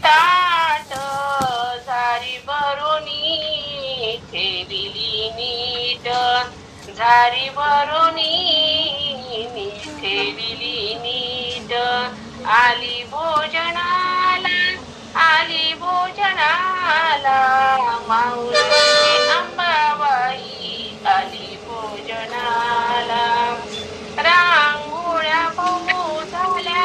ताट झारी भरोनी ठेविली नीट झारी भरोनी ठेविली नीट आली भोजनाला आली भोजनाला माऊरची अंबाबाई आली भोजनाला रांगोळ्या भाऊ झाल्या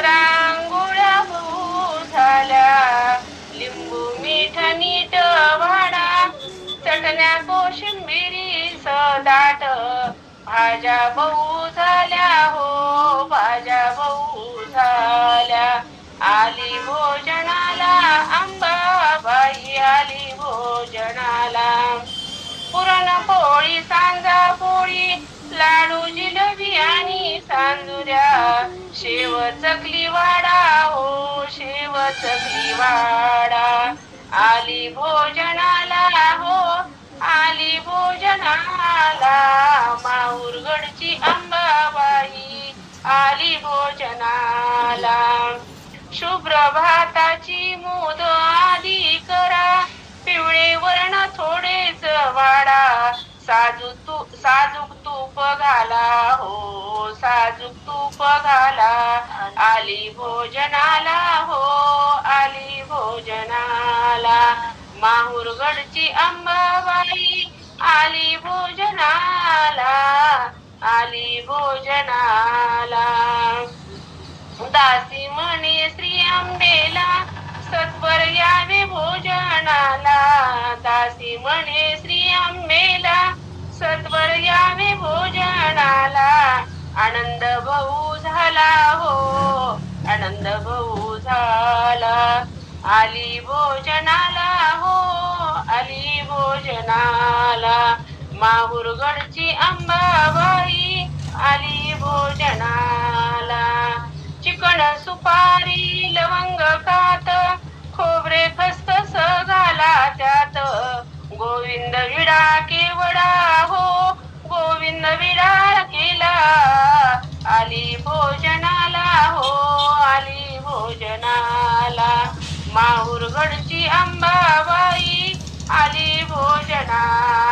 रांगोळ्या भाऊ झाल्या लिंबू मीठ नीट वाडा चटण्या कोशिंबिरी सदाट भाज्या भाऊ झाल्या हो भाज्या भाऊ झाल्या आली भोजनाला अंबाबाई आली भोजनाला पुरणपोळी सांजा पोळी लाडू जिलेबी आणि सांजुऱ्या शेव चकली वाडा हो शेव चकली वाडा आली भोजनाला हो आली भोजनाला माहुरगडची अंबाबाई आली भोजनाला शुभ्र भाताची मोद आधी करा पिवळे वर्ण थोडेच वाडा साजूक तूप घाला हो साजूक तूप घाला आली भोजनाला हो आली भोजनाला माहुरगडची अंबाबाई आली भोजनाला आली भोजनाला दासी म्हणे श्री अंबेला सत्वर यावे भोजनाला दासी म्हणे श्री अंबेला सत्वर यावे भोजनाला आनंद भाऊ झाला हो आनंद भाऊ झाला आली भोजनाला हो आली भोजनाला माहुरगडची अंबाबाई आली भोजनाला चिकन सुपारी लवंग कात खोबरे खसखस घाला त्यात गोविंद विडा केवडा हो गोविंद विडा केला आली भोजनाला हो आली भोजनाला माहुरगडची अंबाबाई आली भोजनाला